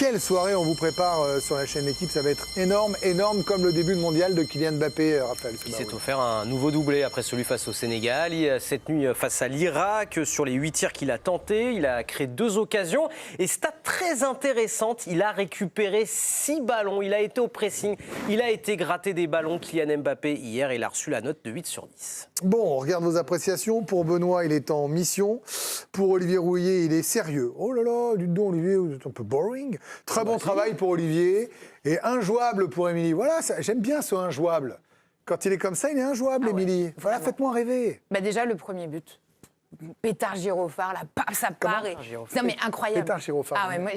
Quelle soirée on vous prépare sur la chaîne L'équipe, ça va être énorme, énorme comme le début de mondial de Kylian Mbappé, Raphaël. Il s'est offert un nouveau doublé après celui face au Sénégal. Cette nuit face à l'Irak, sur les 8 tirs qu'il a tentés, il a créé 2 occasions. Et stat très intéressante, il a récupéré 6 ballons, il a été au pressing, il a été gratté des ballons. Kylian Mbappé, hier, il a reçu la note de 8 sur 10. Bon, on regarde vos appréciations. Pour Benoît, il est en mission. Pour Olivier Rouillet, il est sérieux. Oh là là, dites donc Olivier, vous êtes un peu boring. Très bon travail pour Olivier. Et injouable pour Émilie. Voilà, j'aime bien ce injouable. Quand il est comme ça, il est injouable, Émilie. Voilà, faites-moi rêver. Bah déjà, le premier but. Pétard gyrophare, là, paf, ça part. Non, mais incroyable. Pétard gyrophare. Ah ouais, moi,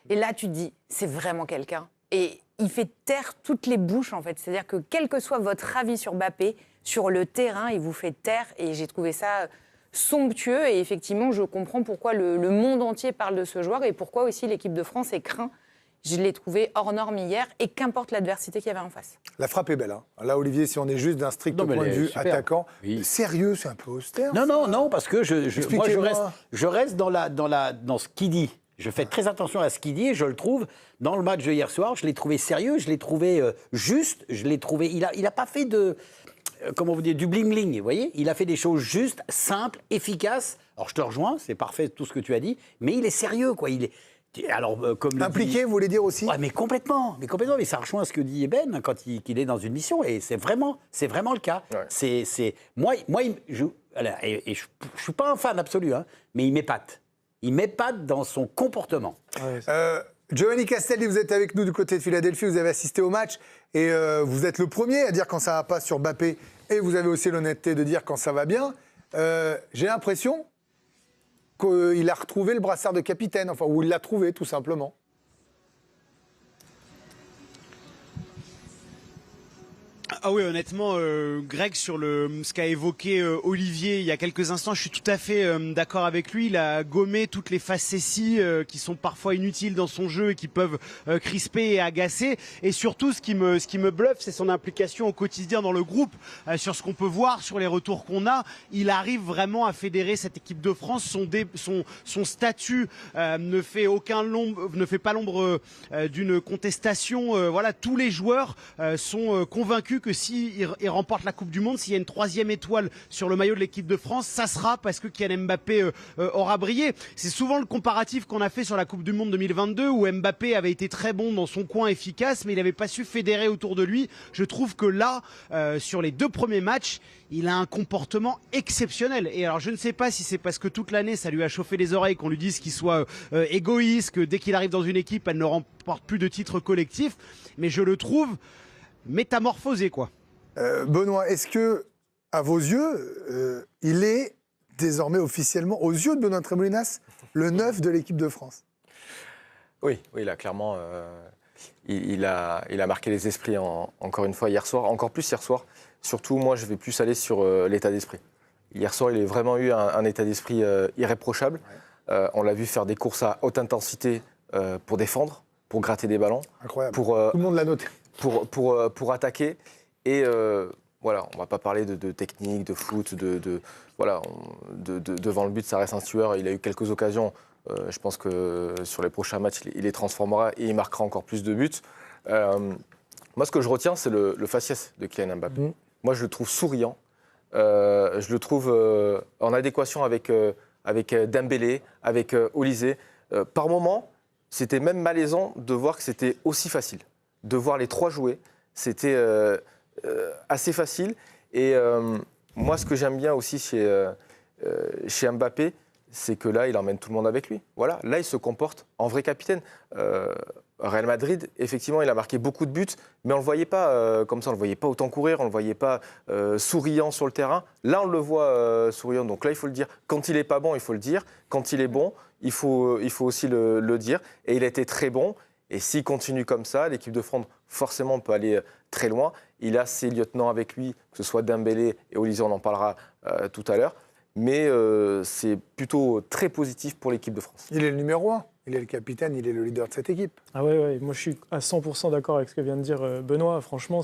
et là, tu te dis, c'est vraiment quelqu'un. Et il fait taire toutes les bouches, en fait. C'est-à-dire que quel que soit votre avis sur Mbappé, sur le terrain, il vous fait taire. Et j'ai trouvé ça somptueux. Et effectivement, je comprends pourquoi le monde entier parle de ce joueur et pourquoi aussi l'équipe de France est crainte. Je l'ai trouvé hors norme hier, et qu'importe l'adversité qu'il y avait en face. La frappe est belle. Hein. Là, Olivier, si on est juste d'un strict point de vue attaquant, sérieux, c'est un peu austère. Non, parce que moi, je reste dans ce qu'il dit. Je fais très attention à ce qu'il dit et je le trouve, dans le match de hier soir, je l'ai trouvé sérieux, je l'ai trouvé juste, je l'ai trouvé... Il a pas fait de... comment vous dire, du bling-bling, vous voyez. Il a fait des choses justes, simples, efficaces. Alors, je te rejoins, c'est parfait tout ce que tu as dit, mais il est sérieux, quoi. Il est... Alors, comme impliqué, vous voulez dire aussi? Ouais, mais complètement. Mais ça rejoint ce que dit Eben quand il est dans une mission, et c'est vraiment le cas. Ouais. Moi, je suis pas un fan absolu, hein, mais il m'épate. Il m'épate dans son comportement. Ouais, Giovanni Castelli, vous êtes avec nous du côté de Philadelphie, vous avez assisté au match et vous êtes le premier à dire quand ça va pas sur Mbappé, et vous avez aussi l'honnêteté de dire quand ça va bien. J'ai l'impression qu'il a retrouvé le brassard de capitaine, enfin, ou il l'a trouvé tout simplement. Ah oui, honnêtement, Greg, sur ce qu'a évoqué Olivier il y a quelques instants, je suis tout à fait d'accord avec lui. Il a gommé toutes les facéties qui sont parfois inutiles dans son jeu et qui peuvent crisper et agacer. Et surtout, ce qui me bluffe, c'est son implication au quotidien dans le groupe. Sur ce qu'on peut voir, sur les retours qu'on a, il arrive vraiment à fédérer cette équipe de France. Son statut ne fait pas l'ombre d'une contestation. Voilà, tous les joueurs sont convaincus que s'il remporte la Coupe du Monde, s'il y a une 3e étoile sur le maillot de l'équipe de France, ça sera parce que Kylian Mbappé aura brillé. C'est souvent le comparatif qu'on a fait sur la Coupe du Monde 2022 où Mbappé avait été très bon dans son coin efficace, mais il n'avait pas su fédérer autour de lui. Je trouve que là, sur les 2 premiers matchs, il a un comportement exceptionnel. Et alors, je ne sais pas si c'est parce que toute l'année, ça lui a chauffé les oreilles qu'on lui dise qu'il soit égoïste, que dès qu'il arrive dans une équipe, elle ne remporte plus de titres collectifs, mais je le trouve métamorphosé, quoi. Benoît, est-ce que, à vos yeux, il est désormais officiellement, aux yeux de Benoît Tremolinas, le 9 de l'équipe de France? Oui, là, clairement, il a marqué les esprits encore une fois hier soir, encore plus hier soir. Surtout, moi, je vais plus aller sur l'état d'esprit. Hier soir, il a vraiment eu un état d'esprit irréprochable. Ouais. On l'a vu faire des courses à haute intensité pour défendre, pour gratter des ballons. Incroyable, tout le monde l'a noté. Pour attaquer. Et voilà, on ne va pas parler de technique, de foot, devant le but, ça reste un tueur. Il a eu quelques occasions. Je pense que sur les prochains matchs, il les transformera et il marquera encore plus de buts. Moi, ce que je retiens, c'est le faciès de Kylian Mbappé. Moi, je le trouve souriant. Je le trouve en adéquation avec Dembélé, avec Olysée. Par moments, c'était même malaisant de voir que c'était aussi facile. De voir les 3 jouer, c'était assez facile. Et moi, ce que j'aime bien aussi chez Mbappé, c'est que là, il emmène tout le monde avec lui. Voilà, là, il se comporte en vrai capitaine. Real Madrid, effectivement, il a marqué beaucoup de buts, mais on ne le voyait pas comme ça, on ne le voyait pas autant courir, on ne le voyait pas souriant sur le terrain. Là, on le voit souriant, donc là, il faut le dire. Quand il n'est pas bon, il faut le dire. Quand il est bon, il faut aussi le dire. Et il a été très bon. Et s'il continue comme ça, l'équipe de France, forcément, peut aller très loin. Il a ses lieutenants avec lui, que ce soit Dembélé et Olysée, on en parlera tout à l'heure. Mais c'est plutôt très positif pour l'équipe de France. Il est le numéro 1, il est le capitaine, il est le leader de cette équipe. Ah ouais, moi je suis à 100% d'accord avec ce que vient de dire Benoît. Franchement,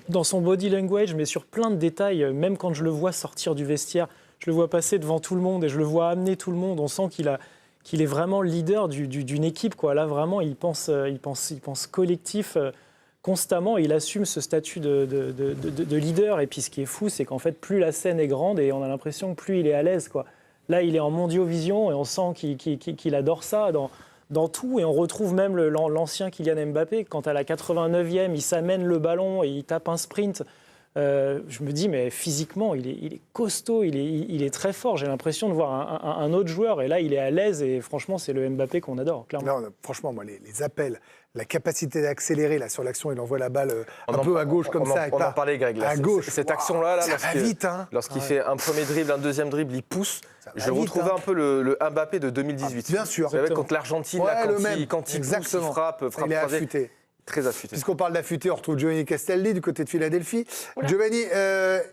dans son body language, mais sur plein de détails, même quand je le vois sortir du vestiaire, je le vois passer devant tout le monde et je le vois amener tout le monde, on sent qu'il a qu'il est vraiment le leader d'une équipe, quoi. Là, vraiment, il pense collectif constamment. Il assume ce statut de leader. Et puis, ce qui est fou, c'est qu'en fait, plus la scène est grande et on a l'impression que plus il est à l'aise, quoi. Là, il est en mondiovision et on sent qu'il adore ça dans tout. Et on retrouve même l'ancien Kylian Mbappé. Quand à la 89e, il s'amène le ballon et il tape un sprint. Je me dis, mais physiquement, il est costaud, il est très fort. J'ai l'impression de voir un autre joueur. Et là, il est à l'aise. Et franchement, c'est le Mbappé qu'on adore, clairement. Non, franchement, moi, les appels, la capacité d'accélérer là, sur l'action, il envoie la balle un peu à gauche comme ça. On en parlait, Greg. Là, à gauche. Cette action-là, ça va vite. Hein. Lorsqu'il fait un premier dribble, un deuxième dribble, il pousse. Je retrouvais un peu le Mbappé de 2018. Bien sûr. Vous savez, contre l'Argentine, quand il pousse, il frappe il est affûté. Très affûté. Puisqu'on parle d'affûté, on retrouve Giovanni Castelli du côté de Philadelphie. Giovanni,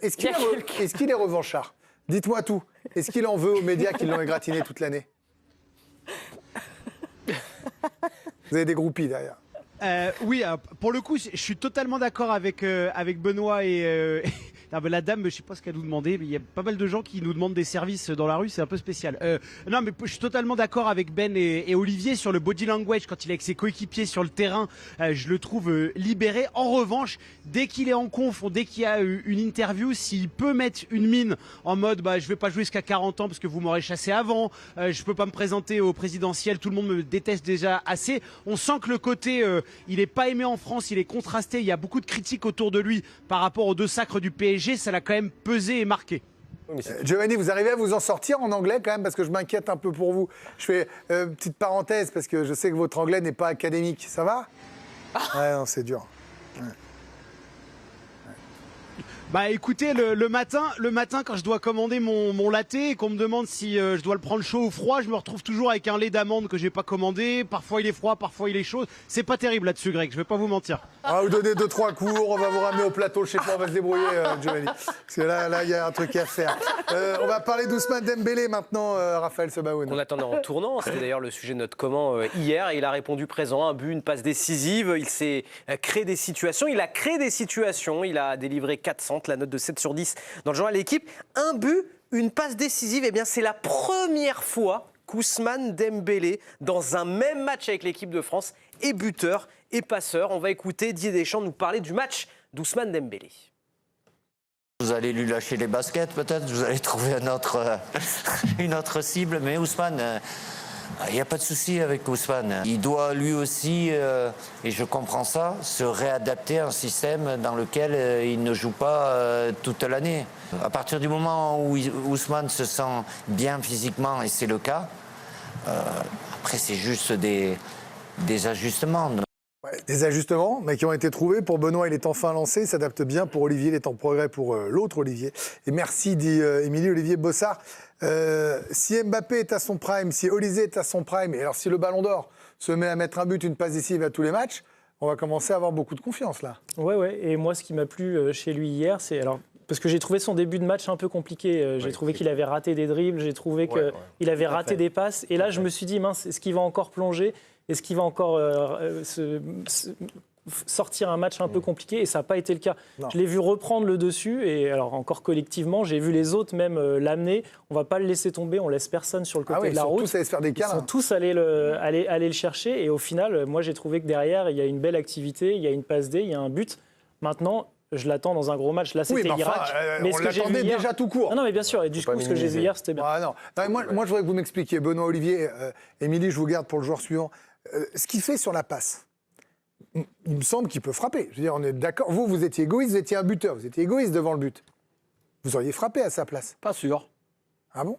est-ce qu'il est revanchard? Dites-moi tout. Est-ce qu'il en veut aux médias qui l'ont égratigné toute l'année? Vous avez des groupies derrière. Oui, pour le coup, je suis totalement d'accord avec Benoît et non, mais la dame, je sais pas ce qu'elle nous demandait, mais il y a pas mal de gens qui nous demandent des services dans la rue, c'est un peu spécial. Non, mais je suis totalement d'accord avec Ben et Olivier sur le body language quand il est avec ses coéquipiers sur le terrain. Je le trouve libéré. En revanche, dès qu'il est en conf, ou dès qu'il y a une interview, s'il peut mettre une mine en mode je vais pas jouer jusqu'à 40 ans parce que vous m'aurez chassé avant, je peux pas me présenter au présidentiel, tout le monde me déteste déjà assez. On sent que le côté il est pas aimé en France, il est contrasté, il y a beaucoup de critiques autour de lui par rapport aux 2 sacres du PSG, ça l'a quand même pesé et marqué. Giovanni, vous arrivez à vous en sortir en anglais quand même, parce que je m'inquiète un peu pour vous. Je fais petite parenthèse, parce que je sais que votre anglais n'est pas académique. Ça va? Ouais, non, c'est dur. Ouais. Bah écoutez, le matin quand je dois commander mon latte et qu'on me demande si je dois le prendre chaud ou froid, je me retrouve toujours avec un lait d'amande que j'ai pas commandé. Parfois il est froid, parfois il est chaud. C'est pas terrible là-dessus, Greg, je vais pas vous mentir. On va vous donner 2-3 cours, on va vous ramener au plateau, je sais pas, on va se débrouiller, Giovanni. Parce que là, il y a un truc à faire. On va parler d'Ousmane Dembélé maintenant, Raphaël Sebaoun. On attendait en tournant, c'était d'ailleurs le sujet de notre comment hier. Il a répondu présent, un but, une passe décisive. Il s'est créé des situations, il a créé des situations. Il a délivré 400, la note de 7 sur 10 dans le journal L'équipe. Un but, une passe décisive, eh bien c'est la première fois qu'Ousmane Dembélé, dans un même match avec l'équipe de France, est buteur et passeur. On va écouter Didier Deschamps nous parler du match d'Ousmane Dembélé. Vous allez lui lâcher les baskets peut-être, vous allez trouver une autre cible, mais Ousmane, il n'y a pas de souci avec Ousmane. Il doit lui aussi, et je comprends ça, se réadapter à un système dans lequel il ne joue pas toute l'année. À partir du moment où Ousmane se sent bien physiquement, et c'est le cas, après c'est juste des ajustements. Ouais, des ajustements, mais qui ont été trouvés. Pour Benoît, il est enfin lancé, il s'adapte bien. Pour Olivier, il est en progrès pour l'autre Olivier. Et merci, dit Émilie Olivier Bossard. Si Mbappé est à son prime, si Olysée est à son prime, et alors si le Ballon d'Or se met à mettre un but, une passe décisive à tous les matchs, on va commencer à avoir beaucoup de confiance là. Ouais. Et moi, ce qui m'a plu chez lui hier, c'est parce que j'ai trouvé son début de match un peu compliqué. J'ai trouvé qu'il avait raté des dribbles, j'ai trouvé qu'il avait raté des passes. Et là, je me suis dit, mince, est-ce qu'il va encore plonger? Est-ce qu'il va encore sortir un match un peu compliqué? Et ça n'a pas été le cas. Non. Je l'ai vu reprendre le dessus, et alors encore collectivement, j'ai vu les autres même l'amener. On ne va pas le laisser tomber, on ne laisse personne sur le côté de la route. Ils sont tous allés se faire des câlins. Ils sont tous allés le chercher. Et au final, moi, j'ai trouvé que derrière, il y a une belle activité, il y a une passe D, il y a un but. Maintenant, je l'attends dans un gros match. Là, c'était l'Irak. Mais on l'attendait déjà tout court. Non, mais bien sûr. Et du coup, ce que j'ai vu hier, c'était bien. Ah, non, moi, je voudrais que vous m'expliquiez. Benoît, Olivier, Émilie, je vous garde pour le joueur suivant. Ce qu'il fait sur la passe, il me semble qu'il peut frapper. Je veux dire, on est d'accord. Vous étiez égoïste, vous étiez un buteur. Vous étiez égoïste devant le but. Vous auriez frappé à sa place. Pas sûr. Ah bon?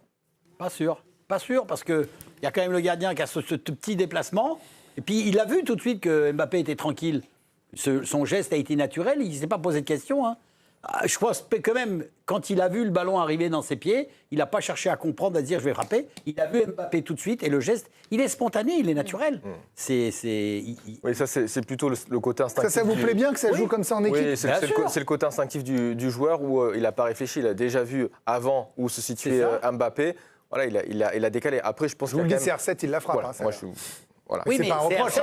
Pas sûr. Pas sûr, parce qu'il y a quand même le gardien qui a ce petit déplacement. Et puis, il a vu tout de suite que Mbappé était tranquille. Son geste a été naturel, il ne s'est pas posé de questions. Hein. Je pense que quand même, quand il a vu le ballon arriver dans ses pieds, il n'a pas cherché à comprendre, à dire je vais frapper. Il a vu Mbappé tout de suite et le geste, il est spontané, il est naturel. Oui, ça c'est plutôt le côté instinctif. Ça vous plaît bien que ça joue comme ça en équipe? Oui, c'est le côté instinctif du joueur où il n'a pas réfléchi, il a déjà vu avant où se situait Mbappé. Voilà, il a décalé. Après, je pense que. Vous le dites, CR7, il la frappe. Voilà, moi, voilà. Oui, c'est pas un reproche.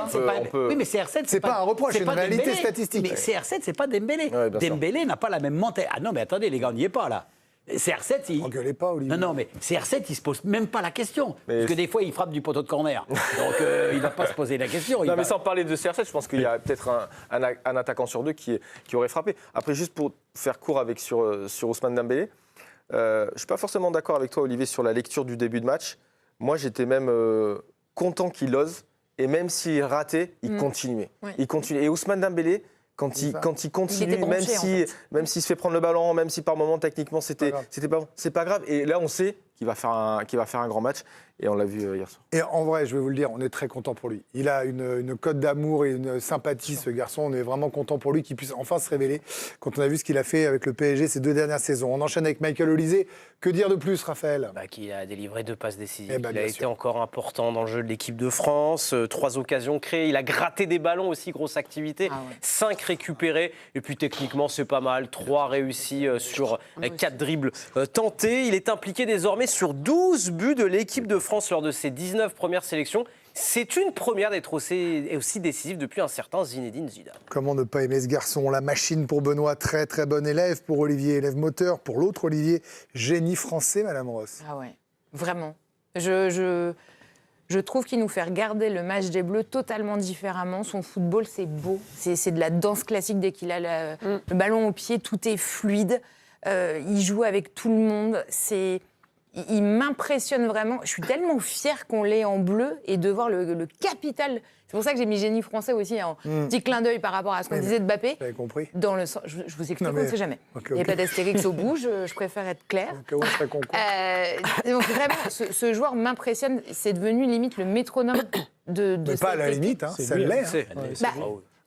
Oui, mais CR7, c'est pas un reproche, c'est une réalité Dembélé. statistique. Mais CR7, c'est pas Dembélé. Ouais, Dembélé n'a pas la même mentalité. Ah non, mais attendez, les gars, on n'y est pas là. CR7, il... Engueulez pas, Olivier. Non, mais CR7, il se pose même pas la question. Mais parce que des fois, il frappe du poteau de corner. Donc, il va pas se poser la question. Non, mais sans parler de CR7, je pense qu'il y a peut-être un attaquant sur deux qui aurait frappé. Après, juste pour faire court sur Ousmane Dembélé, je ne suis pas forcément d'accord avec toi, Olivier, sur la lecture du début de match. Moi, j'étais même content qu'il ose. Et même s'il ratait, il continuait. Ouais. Il continuait. Et Ousmane Dembélé, quand il continue, était branché, même s'il se fait prendre le ballon, même si par moment, techniquement, c'était pas bon, c'est pas grave. Et là, on sait qu'il va faire un grand match. Et on l'a vu hier soir. Et en vrai, je vais vous le dire, on est très content pour lui. Il a une cote d'amour et une sympathie, ce garçon. On est vraiment content pour lui qu'il puisse enfin se révéler quand on a vu ce qu'il a fait avec le PSG ces 2 dernières saisons. On enchaîne avec Michael Olise. Que dire de plus, Raphaël ? Qui a délivré 2 passes décisives. Eh ben, il a bien été sûr. encore important dans le jeu de l'équipe de France. 3 occasions créées. Il a gratté des ballons aussi, grosse activité. 5 récupérés. Et puis techniquement, c'est pas mal. 3 réussis sur 4 dribbles tentés. Il est impliqué désormais sur 12 buts de l'équipe de France lors de ses 19 premières sélections. C'est une première d'être aussi décisive depuis un certain Zinedine Zidane. Comment ne pas aimer ce garçon ? La machine pour Benoît, très très bon élève. Pour Olivier, élève moteur. Pour l'autre, Olivier, génie français, Madame Ross. Ah ouais, vraiment. Je trouve qu'il nous fait regarder le match des Bleus totalement différemment. Son football, c'est beau. C'est de la danse classique dès qu'il a le ballon au pied. Tout est fluide. Il joue avec tout le monde. Il m'impressionne vraiment. Je suis tellement fière qu'on l'ait en bleu et de voir le capital. C'est pour ça que j'ai mis génie français aussi en petit clin d'œil par rapport à ce qu'on disait de Mbappé. Vous avez compris ? Dans le sens, je vous explique, Non, on mais- ne sait jamais. Ok, Il n'y a ok. pas d'astérix au bout, je préfère être claire. Au cas où on serait con. Donc vraiment, ce joueur m'impressionne. C'est devenu limite le métronome de Mais pas à cette la équipe. limite, hein, C'est ça lui, l'est. hein. hein. Bah,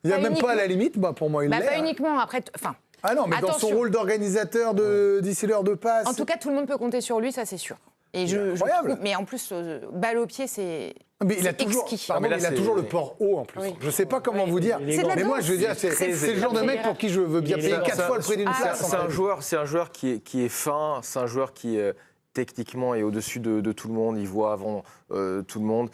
Il n'y a pas même pas à la uniquement. limite, bah, pour moi, il Bah, l'est. pas hein. uniquement. Après, enfin, Ah non, mais dans son Attention. rôle d'organisateur, de discileur de passe. en tout cas, tout le monde peut compter sur lui, ça c'est sûr. Et incroyable. trouve- mais en plus, balle au pied, c'est Mais il a c'est toujours, exquis. pardon, mais là, mais il a c'est- toujours le port haut en plus. Oui. Je sais pas comment vous dire. Il est C'est de la Mais moi, danse. je veux dire, c'est le genre de mec pour qui je veux bien Il est payer élégant. 4 fois le prix d'une Ah, place. C'est en un fait. joueur qui est fin, c'est un joueur qui techniquement est au-dessus de tout le monde, il voit avant tout le monde.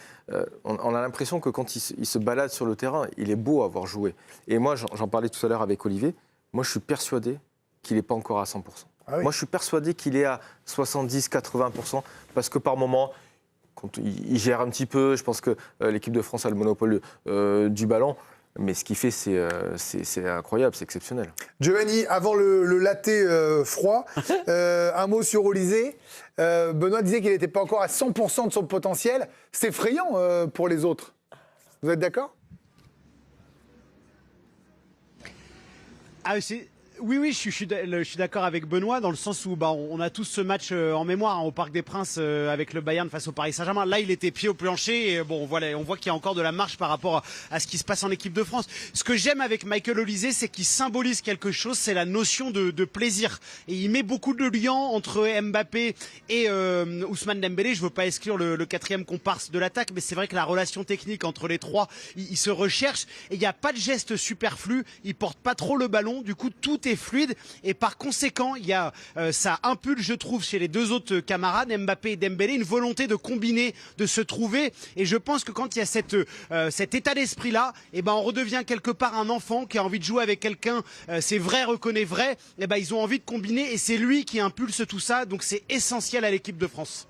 On a l'impression que quand il se balade sur le terrain, il est beau à avoir joué. Et moi, j'en parlais tout à l'heure avec Olivier, moi je suis persuadé qu'il n'est pas encore à 100%. Ah oui. Moi je suis persuadé qu'il est à 70-80%, parce que par moment, quand il gère un petit peu, je pense que l'équipe de France a le monopole du ballon. Mais ce qu'il fait, c'est incroyable, c'est exceptionnel. Giovanni, avant le latte froid, un mot sur Olise. Benoît disait qu'il n'était pas encore à 100% de son potentiel. C'est effrayant pour les autres. Vous êtes d'accord ? Ah, oui, je suis d'accord avec Benoît dans le sens où on a tous ce match en mémoire au Parc des Princes avec le Bayern face au Paris Saint-Germain. Là, il était pied au plancher et voilà, on voit qu'il y a encore de la marge par rapport à ce qui se passe en équipe de France. Ce que j'aime avec Michael Olise, c'est qu'il symbolise quelque chose, c'est la notion de plaisir. Et il met beaucoup de liens entre Mbappé et Ousmane Dembélé. Je veux pas exclure le quatrième comparse de l'attaque, mais c'est vrai que la relation technique entre les trois, ils se recherchent et il n'y a pas de geste superflu. Ils portent pas trop le ballon. Du coup, tout est fluide et par conséquent il y a ça impulse, je trouve, chez les deux autres camarades Mbappé et Dembélé, une volonté de combiner, de se trouver, et je pense que quand il y a cet état d'esprit là, et on redevient quelque part un enfant qui a envie de jouer avec quelqu'un, c'est vrai, reconnaît vrai, et ils ont envie de combiner et c'est lui qui impulse tout ça, donc c'est essentiel à l'équipe de France.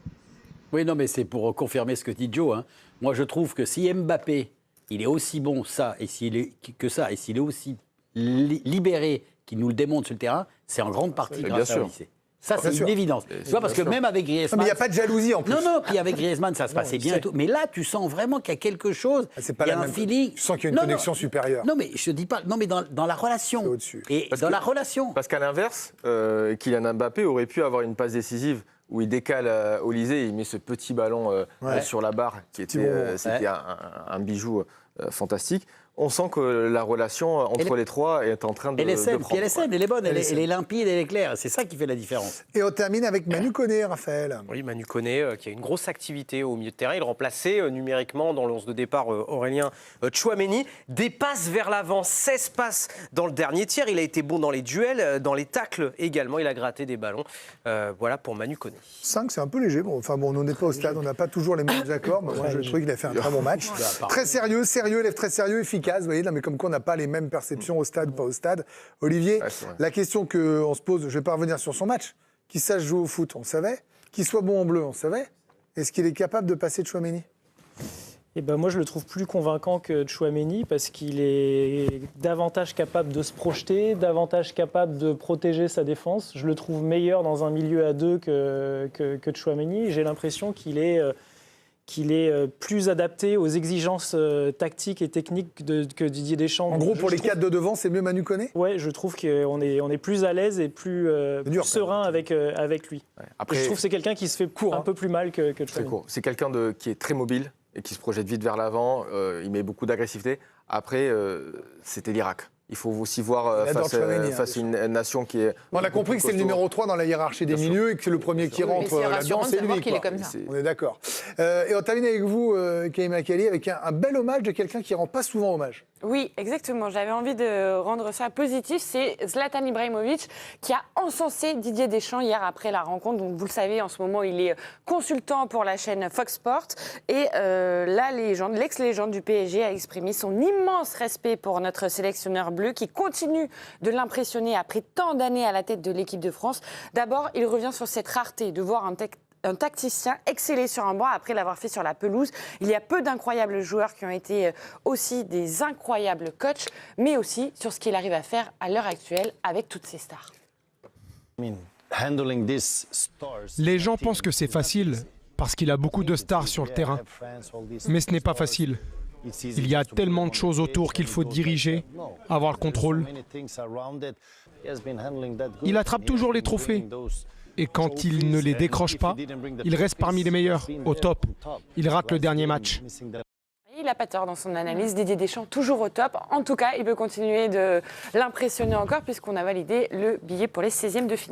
Oui, non, mais c'est pour confirmer ce que dit Joe. Hein. Moi, je trouve que si Mbappé, il est aussi bon et s'il est aussi libéré, qu'il nous le démontre sur le terrain, c'est en grande partie Bien grâce à sûr. Olise. Ça, c'est Bien sûr. une évidence. Tu vois, parce que même avec Non, Griezmann... mais il n'y a pas de jalousie en plus. Non, puis avec Griezmann, ça se passait bien et tout. Mais là, tu sens vraiment qu'il y a quelque chose. Ah, c'est pas il y a la un même- feeling. Tu sens qu'il y a une connexion supérieure. Non, mais je dis pas. Non, mais dans la relation. C'est au-dessus. Et Parce dans que- la relation. Parce qu'à l'inverse, Kylian Mbappé aurait pu avoir une passe décisive où il décale Olise et il met ce petit ballon Ouais. sur la barre qui était, moment. c'était un bijou fantastique. On sent que la relation entre les trois est en train de Elle est saine, de puis elle est prendre. saine, elle est bonne, elle est est limpide, elle est claire. C'est ça qui fait la différence. Et on termine avec Manu Koné, Raphaël. Oui, Manu Koné, qui a une grosse activité au milieu de terrain. Il remplaçait numériquement dans le 11 de départ Aurélien Tchouaméni. Des passes vers l'avant, 16 passes dans le dernier tiers. Il a été bon dans les duels, dans les tacles également. Il a gratté des ballons. Voilà pour Manu Koné. 5, c'est un peu léger. Bon, enfin, on n'est pas au stade, on n'a pas toujours les mêmes accords. Mais moi, je trouve qu'il a fait un très bon match. Très sérieux, élève très sérieux, efficace. Vous voyez, non, mais comme quoi on n'a pas les mêmes perceptions au stade, pas au stade. Olivier, Ouais, c'est vrai. la question qu'on se pose, je ne vais pas revenir sur son match, qu'il sache jouer au foot, on savait. Qu'il soit bon en bleu, on savait. Est-ce qu'il est capable de passer de Tchouaméni ? Et ben moi, je le trouve plus convaincant que Tchouaméni parce qu'il est davantage capable de se projeter, davantage capable de protéger sa défense. Je le trouve meilleur dans un milieu à deux que Tchouaméni. J'ai l'impression qu'il est plus adapté aux exigences tactiques et techniques que Didier Deschamps. En gros, pour les 4 de devant, c'est mieux Manu Koné ? Ouais, je trouve qu'on est plus à l'aise et plus serein avec lui. Ouais. Et Après, je trouve que c'est quelqu'un qui se fait un peu plus mal que c'est Tchouaméni. court. C'est quelqu'un qui est très mobile et qui se projette vite vers l'avant. Il met beaucoup d'agressivité. Après, c'était l'Irak. Il faut aussi voir face à une nation qui est. On a compris que c'est le numéro 3 dans la hiérarchie des milieux et que c'est le premier qui rentre c'est là-dedans, rassurant de c'est savoir lui. qu'il quoi. est comme ça. On est d'accord. Et on termine avec vous, Kaïm Akali, avec un bel hommage de quelqu'un qui ne rend pas souvent hommage. Oui, exactement. J'avais envie de rendre ça positif. C'est Zlatan Ibrahimovic qui a encensé Didier Deschamps hier après la rencontre. Donc, vous le savez, en ce moment, il est consultant pour la chaîne Fox Sports. Et l'ex-légende du PSG a exprimé son immense respect pour notre sélectionneur bleu qui continue de l'impressionner après tant d'années à la tête de l'équipe de France. D'abord, il revient sur cette rareté de voir un tacticien exceller sur un banc après l'avoir fait sur la pelouse. Il y a peu d'incroyables joueurs qui ont été aussi des incroyables coachs, mais aussi sur ce qu'il arrive à faire à l'heure actuelle avec toutes ces stars. Les gens pensent que c'est facile parce qu'il a beaucoup de stars sur le terrain. Mais ce n'est pas facile. Il y a tellement de choses autour qu'il faut diriger, avoir le contrôle. Il attrape toujours les trophées. Et quand il ne les décroche pas, il reste parmi les meilleurs, au top. Il rate le dernier match. Il n'a pas tort dans son analyse. Didier Deschamps, toujours au top. En tout cas, il peut continuer de l'impressionner encore puisqu'on a validé le billet pour les 16e de finale.